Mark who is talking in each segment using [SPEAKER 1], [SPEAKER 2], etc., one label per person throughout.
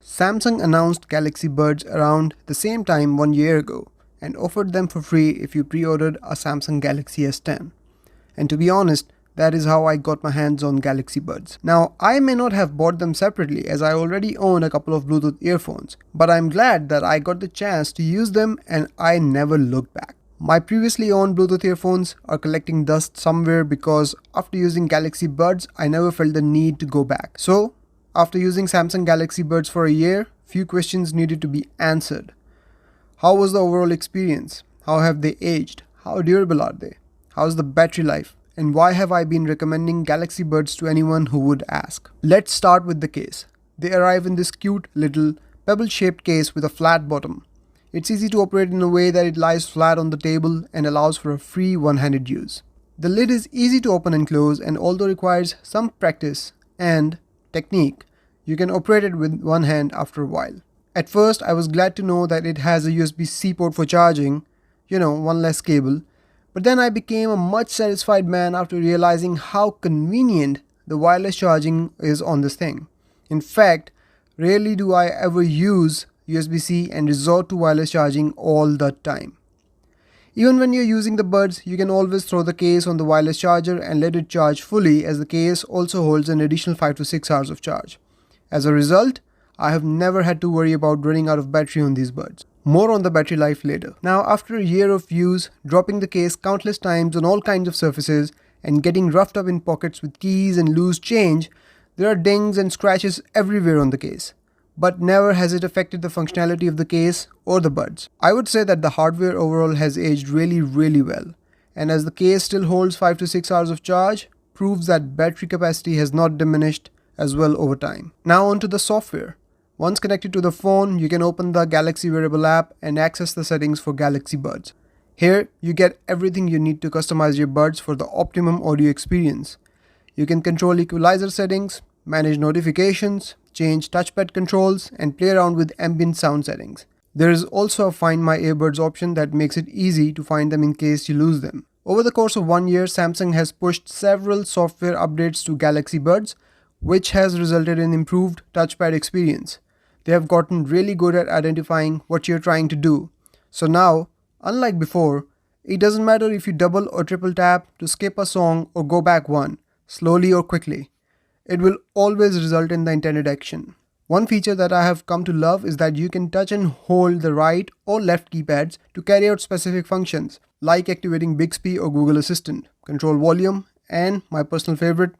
[SPEAKER 1] Samsung announced Galaxy Buds around the same time 1 year ago and offered them for free if you pre-ordered a Samsung Galaxy S10. And to be honest, that is how I got my hands on Galaxy Buds. Now, I may not have bought them separately as I already own a couple of Bluetooth earphones, but I'm glad that I got the chance to use them and I never looked back. My previously owned Bluetooth earphones are collecting dust somewhere because after using Galaxy Buds, I never felt the need to go back. So, after using Samsung Galaxy Buds for a year, few questions needed to be answered. How was the overall experience? How have they aged? How durable are they? How's the battery life? And why have I been recommending Galaxy Buds to anyone who would ask? Let's start with the case. They arrive in this cute little pebble-shaped case with a flat bottom. It's easy to operate in a way that it lies flat on the table and allows for a free one-handed use. The lid is easy to open and close, and although requires some practice and technique, you can operate it with one hand after a while. At first, I was glad to know that it has a USB-C port for charging, one less cable. But then I became a much satisfied man after realizing how convenient the wireless charging is on this thing. In fact, rarely do I ever use USB-C and resort to wireless charging all the time. Even when you're using the buds, you can always throw the case on the wireless charger and let it charge fully, as the case also holds an additional 5 to 6 hours of charge. As a result, I have never had to worry about running out of battery on these buds. More on the battery life later. Now, after a year of use, dropping the case countless times on all kinds of surfaces, and getting roughed up in pockets with keys and loose change, there are dings and scratches everywhere on the case. But never has it affected the functionality of the case or the buds. I would say that the hardware overall has aged really well. And as the case still holds 5 to 6 hours of charge, proves that battery capacity has not diminished as well over time. Now onto the software. Once connected to the phone, you can open the Galaxy Wearable app and access the settings for Galaxy Buds. Here, you get everything you need to customize your buds for the optimum audio experience. You can control equalizer settings, manage notifications, change touchpad controls, and play around with ambient sound settings. There is also a Find My Earbuds option that makes it easy to find them in case you lose them. Over the course of 1 year, Samsung has pushed several software updates to Galaxy Buds, which has resulted in improved touchpad experience. They have gotten really good at identifying what you're trying to do. So now, unlike before, it doesn't matter if you double or triple tap to skip a song or go back one, slowly or quickly. It will always result in the intended action. One feature that I have come to love is that you can touch and hold the right or left keypads to carry out specific functions, like activating Bixby or Google Assistant, control volume, and my personal favorite,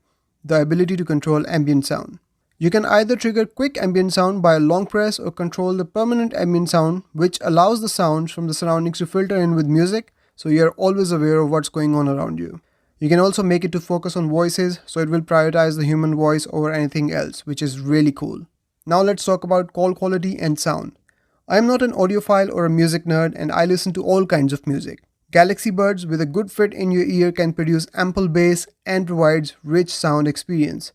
[SPEAKER 1] the ability to control ambient sound. You can either trigger quick ambient sound by a long press or control the permanent ambient sound, which allows the sounds from the surroundings to filter in with music, so you are always aware of what's going on around you. You can also make it to focus on voices, so it will prioritize the human voice over anything else, which is really cool. Now let's talk about call quality and sound. I am not an audiophile or a music nerd, and I listen to all kinds of music. Galaxy Buds with a good fit in your ear can produce ample bass and provides rich sound experience.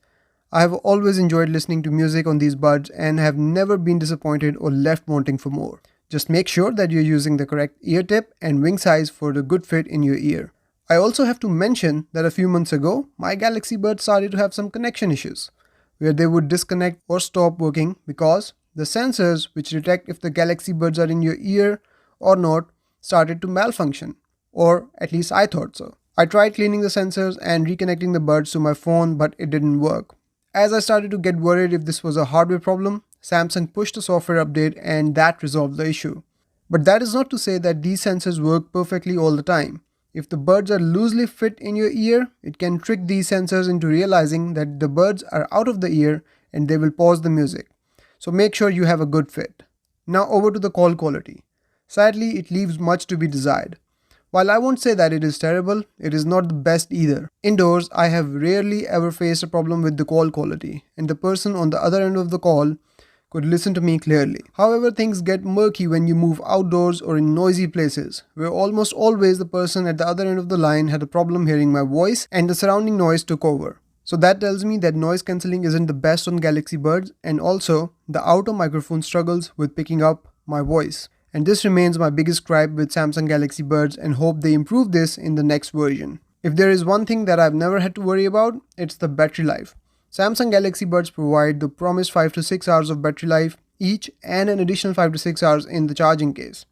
[SPEAKER 1] I have always enjoyed listening to music on these buds and have never been disappointed or left wanting for more. Just make sure that you're using the correct ear tip and wing size for the good fit in your ear. I also have to mention that a few months ago, my Galaxy Buds started to have some connection issues, where they would disconnect or stop working because the sensors which detect if the Galaxy Buds are in your ear or not started to malfunction. Or at least I thought so. I tried cleaning the sensors and reconnecting the buds to my phone, but it didn't work. As I started to get worried if this was a hardware problem, Samsung pushed a software update and that resolved the issue. But that is not to say that these sensors work perfectly all the time. If the buds are loosely fit in your ear, it can trick these sensors into realizing that the buds are out of the ear and they will pause the music. So make sure you have a good fit. Now over to the call quality. Sadly, it leaves much to be desired. While I won't say that it is terrible, it is not the best either. Indoors, I have rarely ever faced a problem with the call quality, and the person on the other end of the call could listen to me clearly. However, things get murky when you move outdoors or in noisy places, where almost always the person at the other end of the line had a problem hearing my voice and the surrounding noise took over. So that tells me that noise cancelling isn't the best on Galaxy Buds, and also the outer microphone struggles with picking up my voice. And this remains my biggest gripe with Samsung Galaxy Buds, and hope they improve this in the next version. If there is one thing that I've never had to worry about, it's the battery life. Samsung Galaxy Buds provide the promised 5 to 6 hours of battery life each and an additional 5 to 6 hours in the charging case.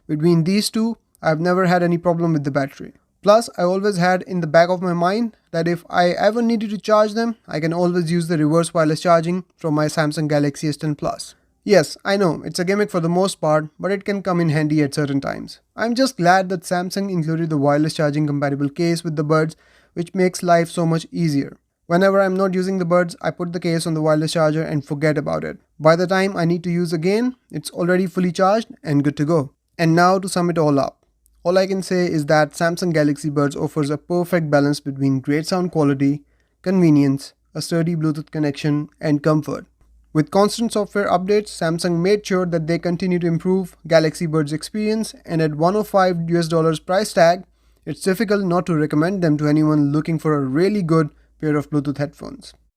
[SPEAKER 1] Between these two, I've never had any problem with the battery. Plus, I always had in the back of my mind that if I ever needed to charge them, I can always use the reverse wireless charging from my Samsung Galaxy S10 Plus. Yes, I know, it's a gimmick for the most part, but it can come in handy at certain times. I'm just glad that Samsung included the wireless charging compatible case with the buds, which makes life so much easier. Whenever I'm not using the buds, I put the case on the wireless charger and forget about it. By the time I need to use again, it's already fully charged and good to go. And now to sum it all up. All I can say is that Samsung Galaxy Buds offers a perfect balance between great sound quality, convenience, a sturdy Bluetooth connection, and comfort. With constant software updates, Samsung made sure that they continue to improve Galaxy Buds experience, and at $105 price tag, it's difficult not to recommend them to anyone looking for a really good pair of Bluetooth headphones.